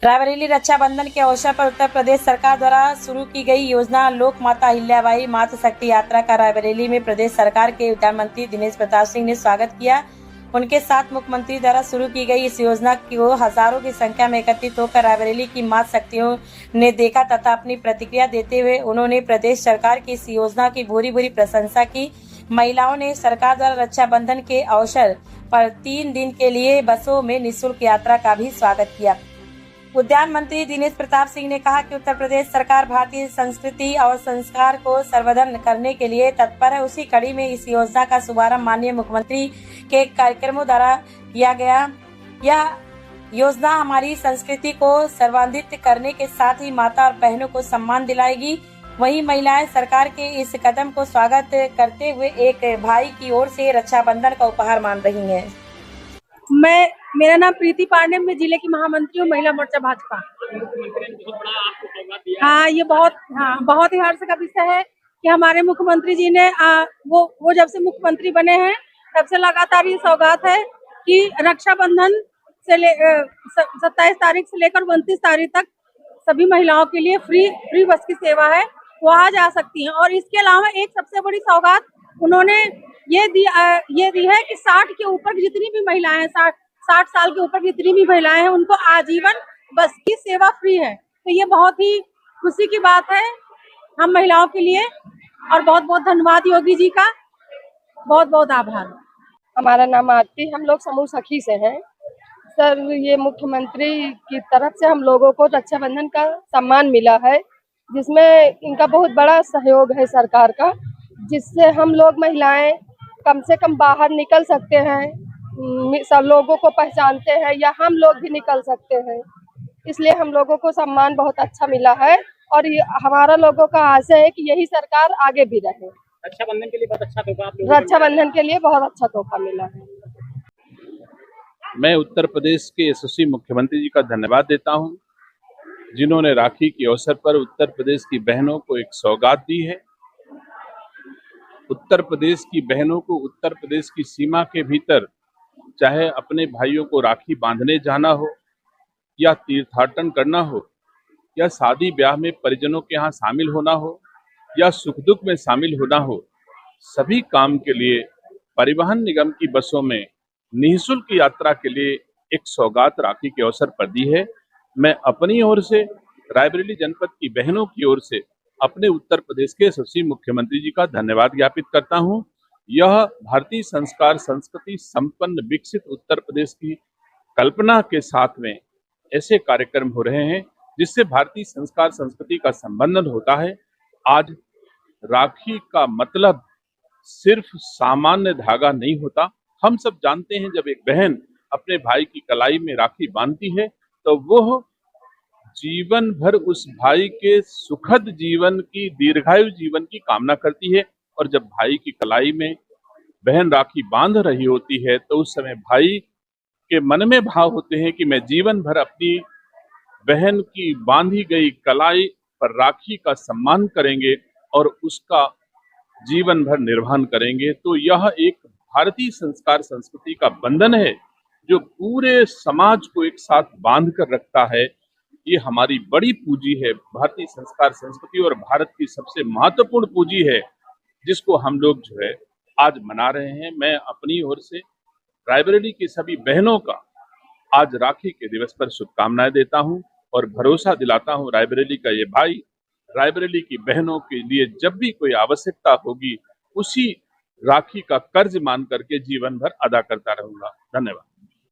रायबरेली रक्षाबंधन के अवसर पर उत्तर प्रदेश सरकार द्वारा शुरू की गई योजना लोक माता अहिल्याबाई मातृ शक्ति यात्रा का रायबरेली में प्रदेश सरकार के उद्यान मंत्री दिनेश प्रताप सिंह ने स्वागत किया। उनके साथ मुख्यमंत्री द्वारा शुरू की गई इस योजना को हजारों की संख्या में एकत्रित होकर रायबरेली की मातृ शक्तियों ने देखा तथा अपनी प्रतिक्रिया देते हुए उन्होंने प्रदेश सरकार की इस योजना की भूरी भूरी प्रशंसा की। महिलाओं ने सरकार द्वारा रक्षाबंधन के अवसर पर 3 दिन के लिए बसों में निःशुल्क यात्रा का भी स्वागत किया। उद्यान मंत्री दिनेश प्रताप सिंह ने कहा कि उत्तर प्रदेश सरकार भारतीय संस्कृति और संस्कार को संवर्धन करने के लिए तत्पर है। उसी कड़ी में इस योजना का शुभारंभ माननीय मुख्यमंत्री के कार्यक्रमों द्वारा किया गया। यह योजना हमारी संस्कृति को संवर्धित करने के साथ ही माता और बहनों को सम्मान दिलाएगी। वहीं महिलाएं सरकार के इस कदम को स्वागत करते हुए एक भाई की ओर से रक्षाबंधन का उपहार मान रही हैं। मेरा नाम प्रीति पांडे, मैं जिले की महामंत्री हूँ महिला मोर्चा भाजपा। हाँ, ये बहुत ही हर्ष का विषय है कि हमारे मुख्यमंत्री जी ने वो जब से मुख्यमंत्री बने हैं तब से लगातार ये सौगात है कि रक्षाबंधन से 27 तारीख से लेकर 29 तारीख तक सभी महिलाओं के लिए फ्री बस की सेवा है, वो आ जा सकती हैं। और इसके अलावा एक सबसे बड़ी सौगात उन्होंने ये दी है कि 60 के ऊपर जितनी भी महिलाएं 60 साल के ऊपर जितनी भी महिलाएं हैं उनको आजीवन बस की सेवा फ्री है। तो ये बहुत ही खुशी की बात है हम महिलाओं के लिए। और बहुत बहुत धन्यवाद योगी जी का, बहुत बहुत आभार। हमारा नाम आरती, हम लोग समूह सखी से हैं। सर, ये मुख्यमंत्री की तरफ से हम लोगों को रक्षाबंधन का सम्मान मिला है, जिसमें इनका बहुत बड़ा सहयोग है सरकार का, जिससे हम लोग महिलाएं कम से कम बाहर निकल सकते हैं, सब लोगों को पहचानते हैं या हम लोग भी निकल सकते हैं। इसलिए हम लोगों को सम्मान बहुत अच्छा मिला है और हमारा लोगों का आशय है कि यही सरकार आगे भी रहे। रक्षाबंधन के लिए बहुत अच्छा तोहफा आप लोगों को रक्षाबंधन के लिए बहुत अच्छा तोहफा मिला है। मैं उत्तर प्रदेश के यशस्वी मुख्यमंत्री जी का धन्यवाद देता हूं, जिन्होंने राखी के अवसर पर उत्तर प्रदेश की बहनों को एक सौगात दी है। उत्तर प्रदेश की बहनों को उत्तर प्रदेश की सीमा के भीतर चाहे अपने भाइयों को राखी बांधने जाना हो या तीर्थाटन करना हो या शादी ब्याह में परिजनों के यहाँ शामिल होना हो या सुख दुख में शामिल होना हो, सभी काम के लिए परिवहन निगम की बसों में निःशुल्क यात्रा के लिए एक सौगात राखी के अवसर पर दी है। मैं अपनी ओर से रायबरेली जनपद की बहनों की ओर से अपने उत्तर प्रदेश के यशस्वी मुख्यमंत्री जी का धन्यवाद ज्ञापित करता हूं। यह भारतीय संस्कार संस्कृति संपन्न विकसित उत्तर प्रदेश की कल्पना के साथ में ऐसे कार्यक्रम हो रहे हैं जिससे भारतीय संस्कार संस्कृति का संबंधन होता है। आज राखी का मतलब सिर्फ सामान्य धागा नहीं होता। हम सब जानते हैं जब एक बहन अपने भाई की कलाई में राखी बांधती है तो वो जीवन भर उस भाई के सुखद जीवन की, दीर्घायु जीवन की कामना करती है। और जब भाई की कलाई में बहन राखी बांध रही होती है तो उस समय भाई के मन में भाव होते हैं कि मैं जीवन भर अपनी बहन की बांधी गई कलाई पर राखी का सम्मान करेंगे और उसका जीवन भर निर्वहन करेंगे। तो यह एक भारतीय संस्कार संस्कृति का बंधन है जो पूरे समाज को एक साथ बांध कर रखता है। ये हमारी बड़ी पूंजी है, भारतीय संस्कार संस्कृति और भारत की सबसे महत्वपूर्ण पूंजी है, जिसको हम लोग जो है आज मना रहे हैं। मैं अपनी ओर से रायबरेली की सभी बहनों का आज राखी के दिवस पर शुभकामनाएं देता हूं और भरोसा दिलाता हूं रायबरेली का ये भाई रायबरेली की बहनों के लिए जब भी कोई आवश्यकता होगी उसी राखी का कर्ज मान करके जीवन भर अदा करता रहूंगा। धन्यवाद।